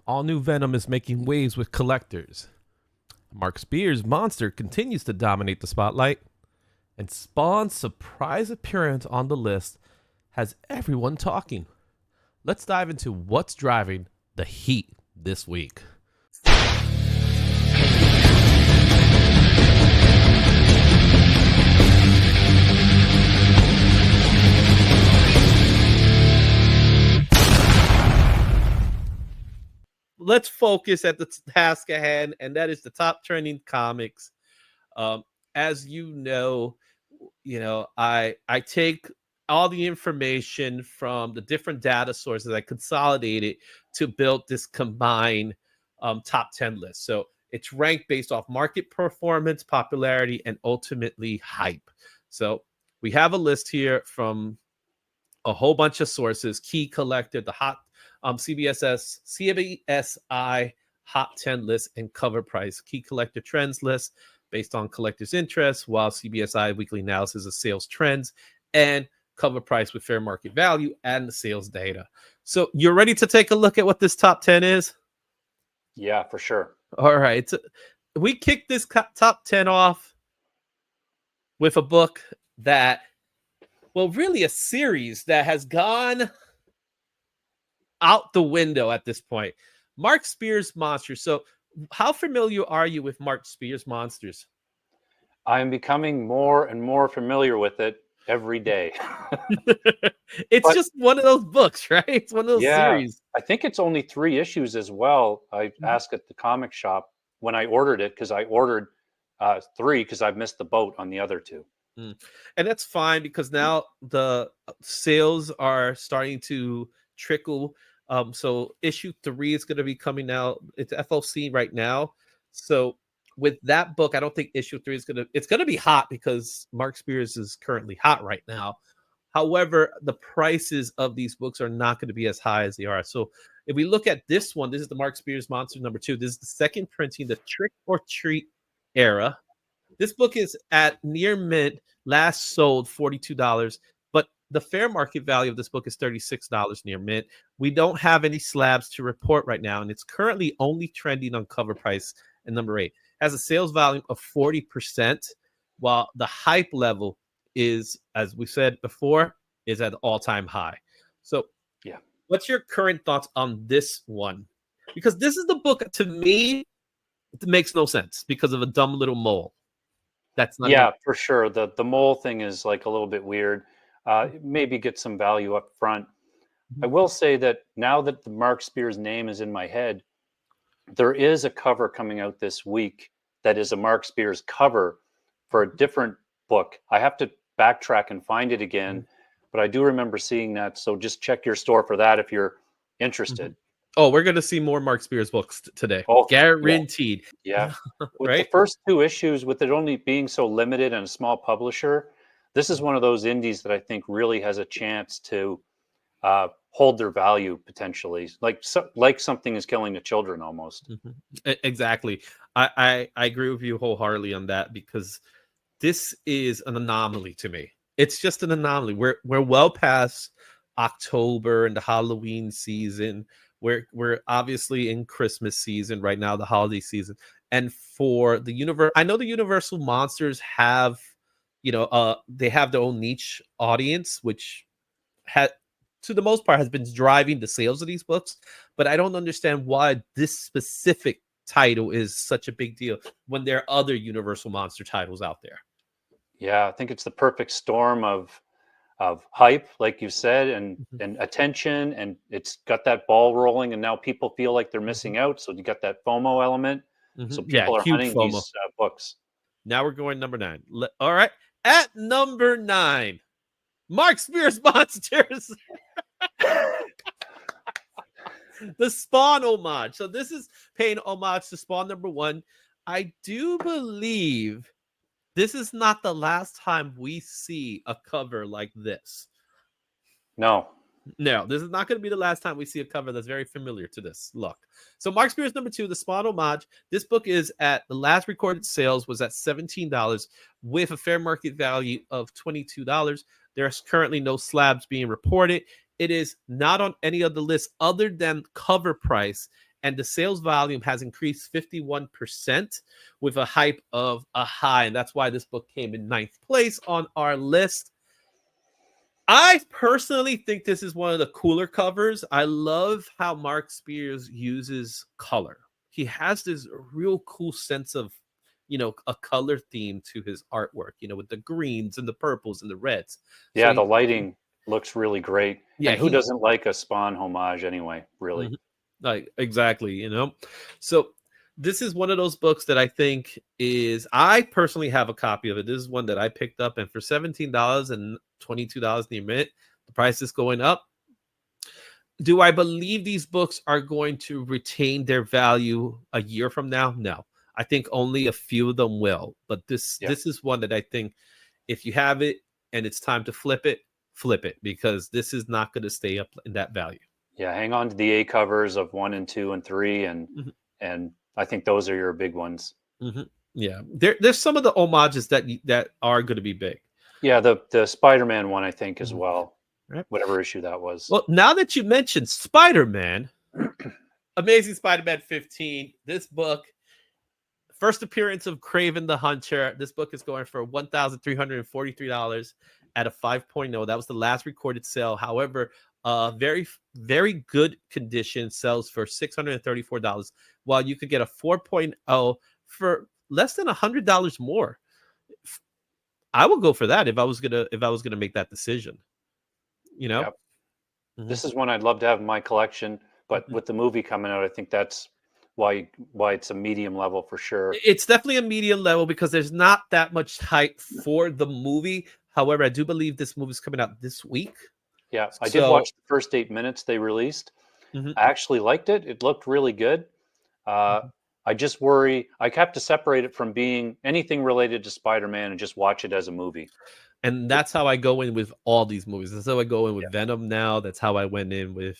All new Venom is making waves with collectors. Mark Spears' Monster continues to dominate the spotlight. And Spawn's surprise appearance on the list has everyone talking. Let's dive into what's driving the heat this week. Let's focus at the task at hand, and that is the top trending comics. As I take all the information from the different data sources. I consolidate it to build this combined top 10 list. So it's ranked based off market performance, popularity, and ultimately hype. So we have a list here from a whole bunch of sources. Key Collector, the hot CBSI Hot 10 list and cover price. Key Collector trends list based on collectors' interest, while CBSI weekly analysis of sales trends and cover price with fair market value and the sales data. So you're ready to take a look at what this top 10 is? Yeah, for sure. All right. So we kicked this top 10 off with a book that, well, really a series that has gone out the window at this point. Mark Spears' Monsters. So how familiar are you with Mark Spears' Monsters? I'm becoming more and more familiar with it every day. It's just one of those books, right? It's one of those series. I think it's only 3 issues as well. I asked at the comic shop when I ordered it, because I ordered 3 because I've missed the boat on the other 2. And that's fine because now the sales are starting to trickle. So issue 3 is going to be coming out. It's FOC right now. So with that book, I don't think issue 3 is it's going to be hot because Mark Spears is currently hot right now. However, the prices of these books are not going to be as high as they are. So if we look at this one, this is the Mark Spears Monster number 2. This is the second printing, the Trick or Treat era. This book is at near mint, last sold $42, but the fair market value of this book is $36 near mint. We don't have any slabs to report right now, and it's currently only trending on cover price and number 8. It has a sales volume of 40%, while the hype level is, as we said before, is at an all-time high. So yeah, what's your current thoughts on this one? Because this is the book, to me, it makes no sense because of a dumb little mole. That's not yeah, for sure. The mole thing is like a little bit weird. Maybe get some value up front. I will say that now that the Mark Spears name is in my head, there is a cover coming out this week that is a Mark Spears cover for a different book. I have to backtrack and find it again, but I do remember seeing that. So just check your store for that if you're interested. Oh, we're going to see more Mark Spears books today. Oh, guaranteed. Yeah. With right? the first 2 issues, with it only being so limited and a small publisher, this is one of those indies that I think really has a chance to hold their value potentially, like Something is Killing the Children almost. Exactly. I agree with you wholeheartedly on that because this is an anomaly to me. It's just an anomaly. We're well past October and the Halloween season. We're obviously in Christmas season right now, the holiday season. And for the universe, I know the Universal Monsters have, they have their own niche audience, which to the most part has been driving the sales of these books. But I don't understand why this specific title is such a big deal when there are other Universal Monster titles out there. Yeah, I think it's the perfect storm of hype, like you said, and attention, and it's got that ball rolling, and now people feel like they're missing out. So you got that FOMO element. So people are hunting FOMO. These books. Now we're going number 9. All right, at number 9, Mark Spears Monsters. The Spawn homage. So this is paying homage to Spawn number 1. I do believe this is not the last time we see a cover like this. No, this is not going to be the last time we see a cover that's very familiar to this look. So Mark Spears number 2, the Spawn homage. This book is at the last recorded sales was at $17 with a fair market value of $22. There's currently no slabs being reported. It is not on any of the lists other than cover price and the sales volume has increased 51% with a hype of a high. And that's why this book came in ninth place on our list. I personally think this is one of the cooler covers. I love how Mark Spears uses color. He has this real cool sense of, a color theme to his artwork, with the greens and the purples and the reds. So Yeah, the lighting looks really great. yeah, And who he doesn't like a Spawn homage anyway, really? mhm. Like exactly, So this is one of those books that I think is I personally have a copy of it. This is one that I picked up, and for $17 and $22 in the mint, the price is going up. Do I believe these books are going to retain their value a year from now? No. I think only a few of them will. But this Yeah. this is one that I think if you have it and it's time to flip it because this is not going to stay up in that value. Yeah, hang on to the A covers of 1 and 2 and 3, Mhm, and I think those are your big ones. mhm. Yeah, there's some of the homages that are going to be big. Yeah, the Spider-Man one I think as Mhm. well, Right. whatever issue that was. Well, now that you mentioned Spider-Man, Amazing Spider-Man 15, this book, first appearance of Craven the Hunter. This book is going for $1,343 at a 5.0. That was the last recorded sale. However, very, very good condition sells for $634, while you could get a 4.0 for less than $100 more. I would go for that if I was gonna make that decision. You know. Yep. Mhm. This is one I'd love to have in my collection, but Mhm. with the movie coming out, I think that's why it's a medium level for sure. It's definitely a medium level because there's not that much hype for the movie. However, I do believe this movie is coming out this week. Yeah, I did So, watch the first 8 minutes they released. mhm, I actually liked it. It looked really good. Uh, mhm. I just worry I have to separate it from being anything related to Spider-Man and just watch it as a movie. And that's how I go in with all these movies. That's how I go in Yeah, with Venom now. That's how I went in with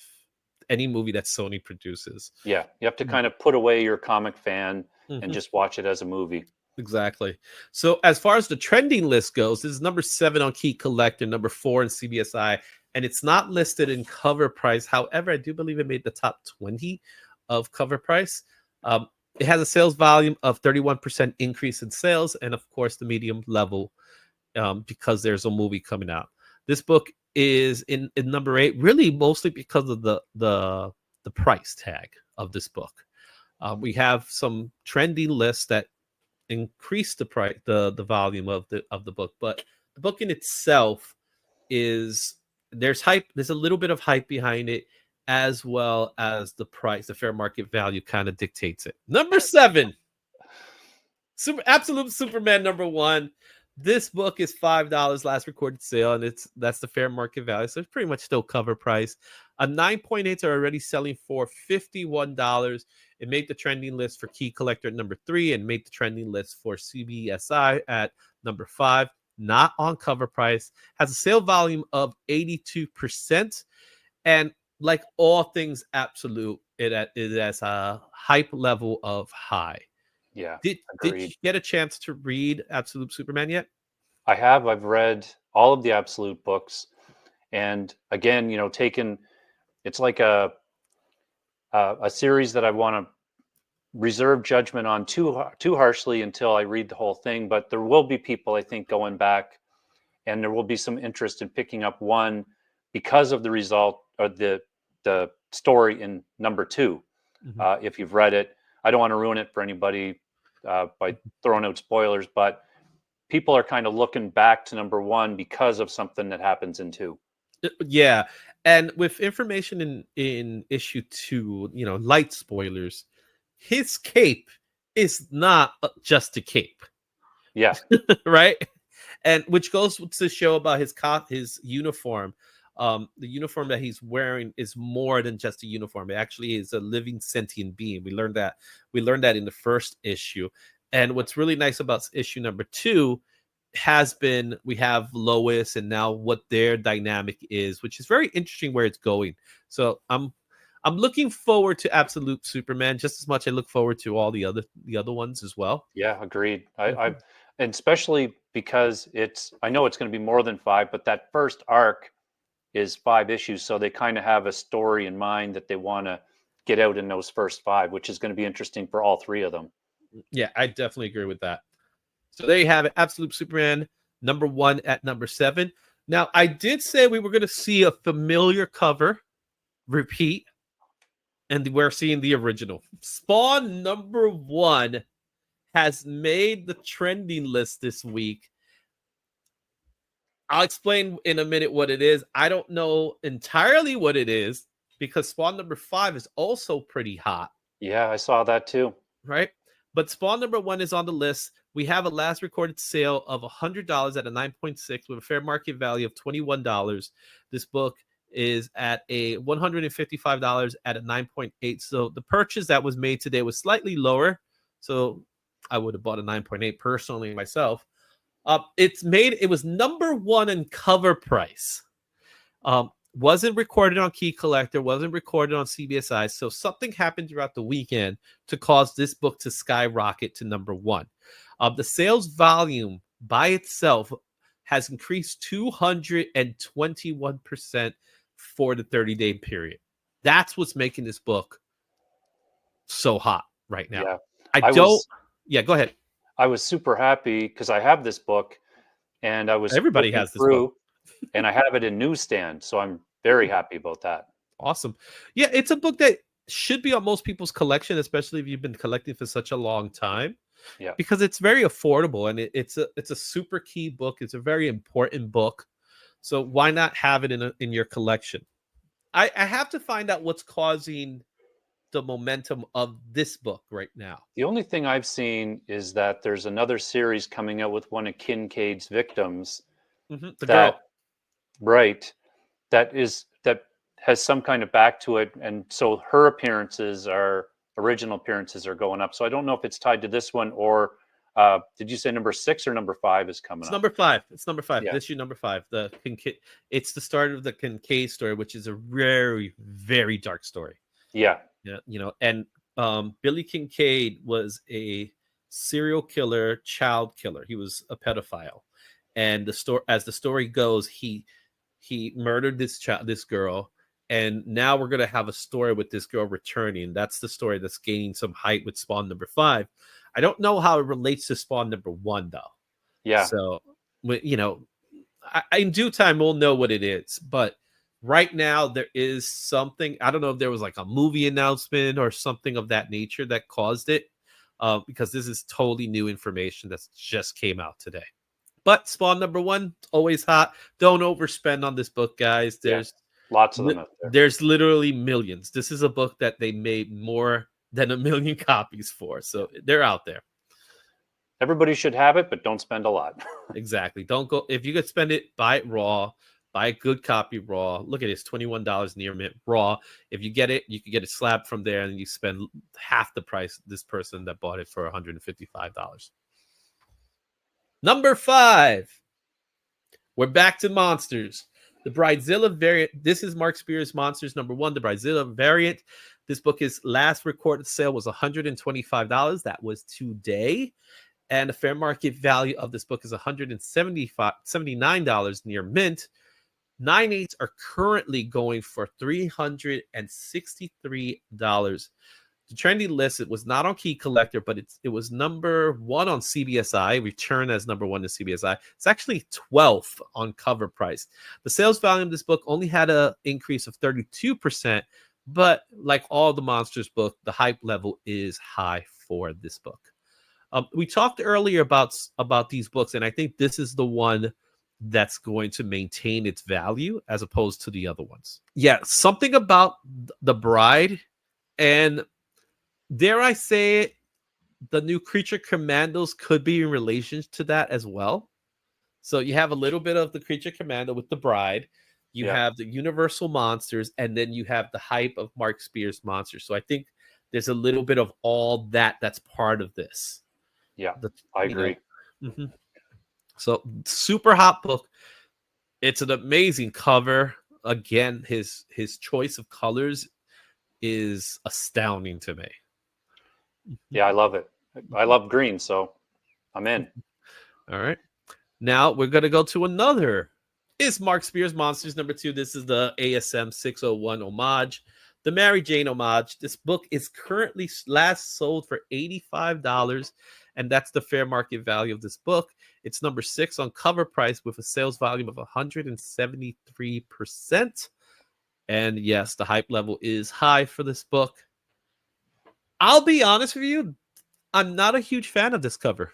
any movie that Sony produces. yeah. You have to Mhm, kind of put away your comic fan and mhm. just watch it as a movie. Exactly. So as far as the trending list goes, this is number 7 on Key Collector, number 4 in CBSI, and it's not listed in cover price. However, I do believe it made the top 20 of cover price. Um, it has a sales volume of 31% increase in sales, and of course, the medium level because there's a movie coming out. This book is in number 8, really mostly because of the price tag of this book. We have some trending lists that increase the price the volume of the book, but the book in itself is there's a little bit of hype behind it, as well as the price, the fair market value kind of dictates it. Number 7, Absolute Superman number 1. This book is $5 last recorded sale, and that's the fair market value, so it's pretty much still cover price. A 9.8 are already selling for $51. It made the trending list for Key Collector at number 3 and made the trending list for CBSI at number 5. Not on cover price. Has a sale volume of 82%, and like all things Absolute, it has a hype level of high. Yeah, Did you agreed. get a chance to read Absolute Superman yet? I've read all of the Absolute books, and again, taken it's like a series that I want to reserve judgment on too harshly until I read the whole thing. But there will be people I think going back, and there will be some interest in picking up one because of the result or the story in number 2. Mhm. If you've read it, I don't want to ruin it for anybody by throwing out spoilers, but people are kind of looking back to number 1 because of something that happens in 2. Yeah, and with information in issue 2, light spoilers, his cape is not just a cape, Yeah, right? And which goes to show about his uniform. The uniform that he's wearing is more than just a uniform. It actually is a living sentient being. We learned that in the first issue. And what's really nice about issue number 2 has been we have Lois and now what their dynamic is, which is very interesting where it's going. So I'm looking forward to Absolute Superman just as much I look forward to all the other ones as well. yeah, agreed. I Mhm. and especially because I know it's going to be more than 5, but that first arc is 5 issues, so they kind of have a story in mind that they want to get out in those first 5, which is going to be interesting for all 3 of them. Yeah, I definitely agree with that. So there you have it. Absolute Superman #1 at number 7. Now, I did say we were going to see a familiar cover repeat, and we're seeing the original. Spawn #1 has made the trending list this week. I'll explain in a minute what it is. I don't know entirely what it is because Spawn #5 is also pretty hot. Yeah, I saw that too. Right? But Spawn #1 is on the list. We have a last recorded sale of $100 at a 9.6 with a fair market value of $21. This book is at a $155 at a 9.8. So the purchase that was made today was slightly lower. So I would have bought a 9.8 personally myself. It was #1 in cover price. Wasn't recorded on Key Collector, wasn't recorded on CBSI. So something happened throughout the weekend to cause this book to skyrocket to #1. The sales volume by itself has increased 221% for the 30-day period. That's what's making this book so hot right now. Yeah. Go ahead. I was super happy because I have this book and I was Everybody looking has this through book. and I have it in newsstand. So I'm very happy about that. Awesome. Yeah, it's a book that should be on most people's collection, especially if you've been collecting for such a long time. Yeah. Because it's very affordable and it's a super key book. It's a very important book. So why not have it in your collection? I have to find out what's causing the momentum of this book right now. The only thing I've seen is that there's another series coming out with one of Kincaid's victims The that girl. right that has some kind of back to it, and so her original appearances are going up. So I don't know if it's tied to this one or did you say #6 or #5 is coming It's up? #5. It's #5. Yeah, This issue #5. It's the start of the Kincaid story, which is a very, very dark story. yeah, Yeah, and Billy Kincaid was a serial killer, child killer. He was a pedophile, and as the story goes, he murdered this girl, and now we're gonna have a story with this girl returning. That's the story that's gaining some height with Spawn #5. I don't know how it relates to Spawn #1 though. yeah. So, in due time we'll know what it is, but right now there is something. I don't know if there was like a movie announcement or something of that nature that caused it, because this is totally new information that's just came out today. But Spawn #1 always hot. Don't overspend on this book, guys. Yeah, lots of them out there. There's literally millions. This is a book that they made more than 1 million copies for, so they're out there. Everybody should have it, but don't spend a lot. Exactly. Don't go if you could spend it, buy it raw. Buy a good copy raw. Look at this, $21 near mint raw. If you get it, you can get it slabbed from there, and you spend half the price this person that bought it for $155. #5. We're back to monsters. The Bridezilla variant. This is Mark Spears' Monsters #1, the Bridezilla variant. This book's last recorded sale was $125. That was today. And the fair market value of this book is $179 near mint. 9/8 are currently going for $363. The trendy list, it was not on Key Collector, but it was #1 on CBSI, returned as #1 to CBSI. It's actually 12th on cover price. The sales volume of this book only had an increase of 32%, but like all the Monsters book, the hype level is high for this book. We talked earlier about these books, and I think this is the one that's going to maintain its value as opposed to the other ones. Yeah, something about the Bride, and dare I say it, the new Creature Commandos could be in relation to that as well. So you have a little bit of the Creature Commando with the Bride, you have the Universal Monsters, and then you have the hype of Mark Spears' Monsters. So I think there's a little bit of all that's part of this. Yeah, I agree. So super hot book. It's an amazing cover. Again, his choice of colors is astounding to me. Yeah, I love it. I love green, so I'm in. All right. Now we're going to go to another. It's Mark Spears Monsters #2. This is the ASM 601 homage. The Mary Jane homage. This book is currently last sold for $85, and that's the fair market value of this book. It's number 6 on cover price with a sales volume of 173%. And yes, the hype level is high for this book. I'll be honest with you, I'm not a huge fan of this cover.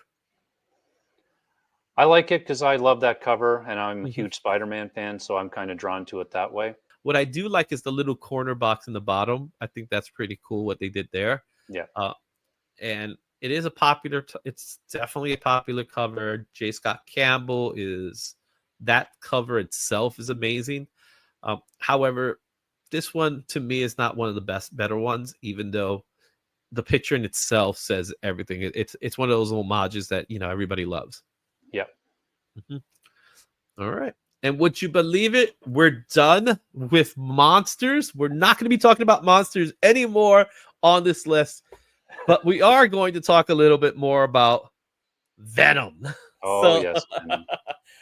I like it because I love that cover, and I'm a Mhm. huge Spider-Man fan, so I'm kind of drawn to it that way. What I do like is the little corner box in the bottom. I think that's pretty cool what they did there. Yeah, Uh, and it is a popular, it's definitely a popular cover. J. Scott Campbell is, that cover itself is amazing. However, this one to me is not one of the better ones, even though the picture in itself says everything. It's one of those homages that everybody loves. yeah. Mhm. All right. And would you believe it? We're done with monsters. We're not going to be talking about monsters anymore on this list, but we are going to talk a little bit more about Venom. Oh So, yes, Venom.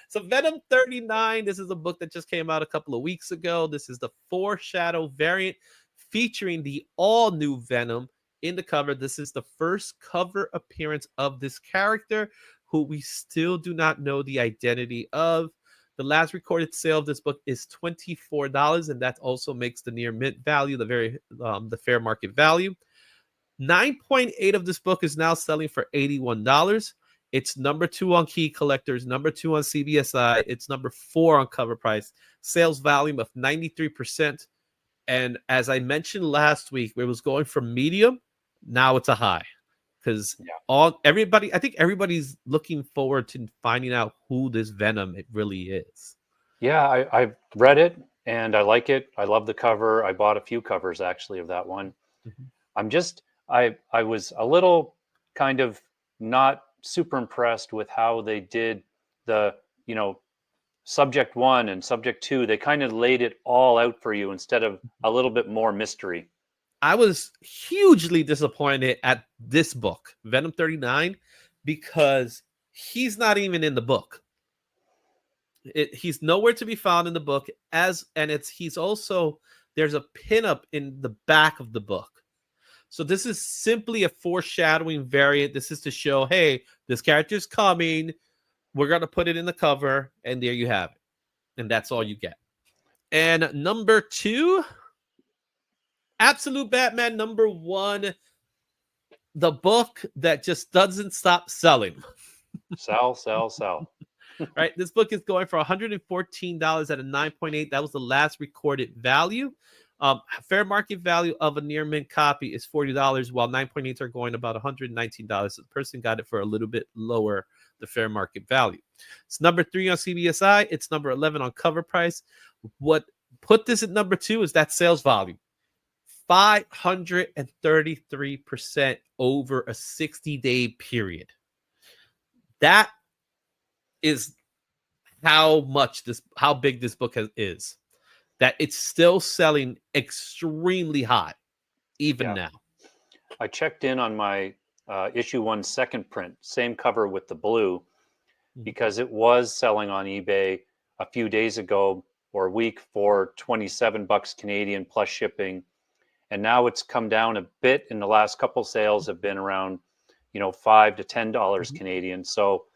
so Venom 39. This is a book that just came out a couple of weeks ago. This is the foreshadow variant featuring the all new Venom in the cover. This is the first cover appearance of this character, who we still do not know the identity of. The last recorded sale of this book is $24, and that also makes the near mint value the fair market value. 9.8 of this book is now selling for $81. It's number 2 on Key Collectors, number 2 on CBSI. It's number 4 on Cover Price. Sales volume of 93%. And as I mentioned last week, it was going from medium. Now it's a high, because Yeah, I think everybody's looking forward to finding out who this Venom it really is. yeah. I've read it and I like it. I love the cover. I bought a few covers actually of that one. Mhm. I'm just I was a little kind of not super impressed with how they did the you know subject one and subject two. They kind of laid it all out for you instead of a little bit more mystery. I was hugely disappointed at this book, Venom 39, because he's not even in the book. He's nowhere to be found in the book, he's also, there's a pinup in the back of the book. So this is simply a foreshadowing variant. This is to show, hey, this character's coming. We're going to put it in the cover, and there you have it. And that's all you get. And number 2, Absolute Batman number 1, the book that just doesn't stop selling. Sell, sell, sell. Right? This book is going for $114 at a 9.8. That was the last recorded value. Fair market value of a near mint copy is $40, while 9.8s are going about $119. So the person got it for a little bit lower, the fair market value. It's number 3 on CBSI. It's number 11 on Cover Price. What put this at number 2 is that sales volume. 533% over a 60-day period. That is how big this book is. That it's still selling extremely hot, even Yeah, now. I checked in on my issue one second print, same cover with the blue, Mhm. because it was selling on eBay a few days ago or a week for 27 bucks Canadian plus shipping. And now it's come down a bit in the last couple sales have been around, $5 to $10 Mhm. Canadian. So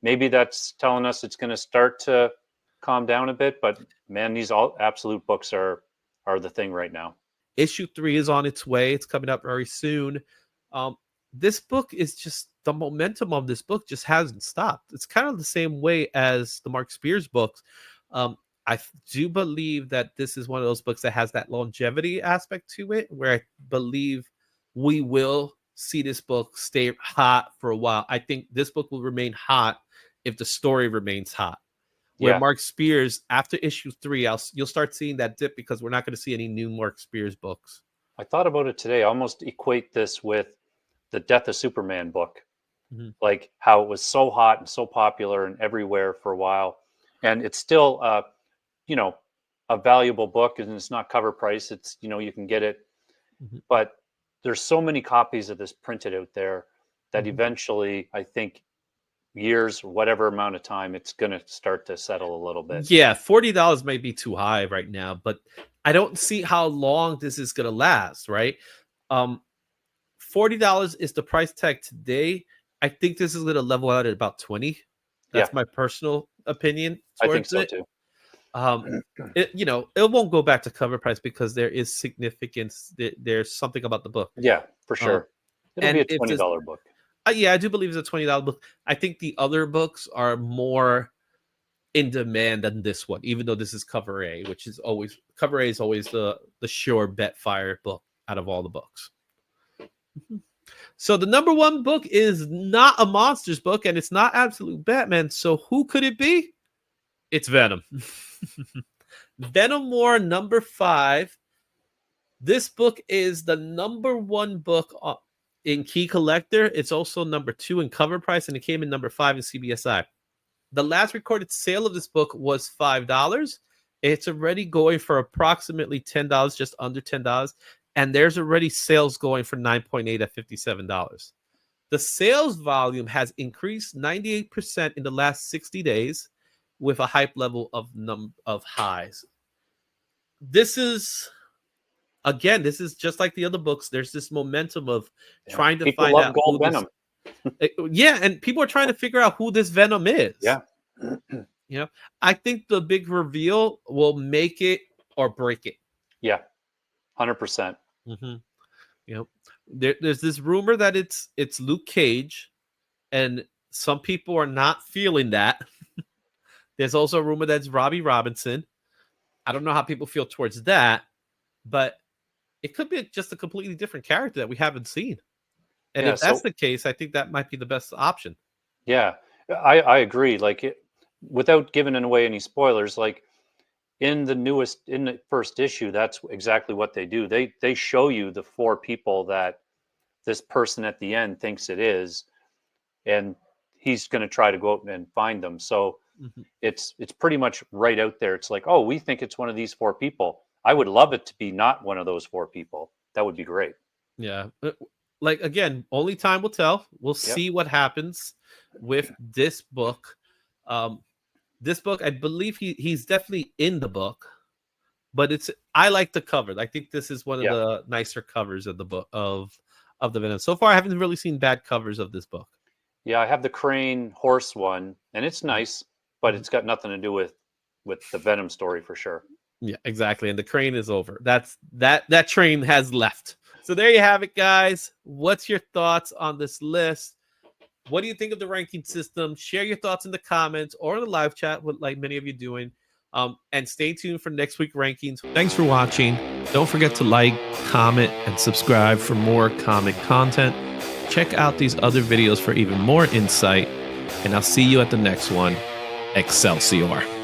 maybe that's telling us it's going to start to calm down a bit. But man, these all absolute books are the thing right now. Issue 3 is on its way. It's coming up very soon. Um, this book is just, the momentum of this book just hasn't stopped. It's kind of the same way as the Mark Spears books. Um, I do believe that this is one of those books that has that longevity aspect to it, where I believe we will see this book stay hot for a while. I think this book will remain hot if the story remains hot. Where Yeah, Mark Spears, after issue 3, you'll start seeing that dip, because we're not going to see any new Mark Spears books. I thought about it today. I almost equate this with the Death of Superman book, Mhm. like how it was so hot and so popular and everywhere for a while. And it's still, you know, a valuable book and it's not cover price. It's, you can get it, Mhm. but there's so many copies of this printed out there that Mhm. eventually I think years, whatever amount of time, it's going to start to settle a little bit. Yeah, $40 may be too high right now, but I don't see how long this is gonna last, right? Um, $40 is the price tag today. I think this is gonna level out at about 20. Yeah, That's my personal opinion I think towards so it. too. Um, it won't go back to cover price because there is significance. There's something about the book. Yeah, for Um, sure. It'll be and a if this, $20 book. yeah, I do believe it's a $20 book. I think the other books are more in demand than this one, even though this is cover A, which is always cover A is always the sure bet fire book out of all the books. So the number one book is not a monsters book, and it's not Absolute Batman. So who could it be? It's Venom. Venom War number 5. This book is the number one book in Key Collector. It's also number 2 in cover price, and it came in number 5 in CBSI. The last recorded sale of this book was $5. It's already going for approximately $10, just under $10. And there's already sales going for 9.8 at $57. The sales volume has increased 98% in the last 60 days with a hype level of highs. This is just like the other books. There's this momentum of Yeah. trying to People find love out who gold this. Venom. Yeah, and people are trying to figure out who this Venom is. Yeah. You know, I think the big reveal will make it or break it. Yeah. 100%. Mm-hmm. You know, there's this rumor that it's Luke Cage, and some people are not feeling that. There's also a rumor that it's Robbie Robinson. I don't know how people feel towards that, but it could be just a completely different character that we haven't seen. And Yeah. if that's So the case, I think that might be the best option. yeah, I agree. Like without giving away any spoilers, like in the first issue, that's exactly what they do. They show you the 4 people that this person at the end thinks it is, and he's going to try to go out and find them. So Mhm. it's pretty much right out there. It's like, oh, we think it's one of these 4 people. I would love it to be not one of those 4 people. That would be great. Yeah. Like again, only time will tell. We'll Yep. see what happens with this book. Um, this book, I believe he's definitely in the book, but I like the cover. I think this is one of Yeah. the nicer covers of the book of the Venom. So far, I haven't really seen bad covers of this book. Yeah, I have the crane horse one, and it's nice, but Mhm. it's got nothing to do with the Venom story for sure. Yeah, exactly. And the crane is over. That train has left. So there you have it, guys. What's your thoughts on this list? What do you think of the ranking system? Share your thoughts in the comments or in the live chat, with like many of you doing. And stay tuned for next week rankings. Thanks for watching. Don't forget to like, comment, and subscribe for more comic content. Check out these other videos for even more insight. And I'll see you at the next one. Excelsior.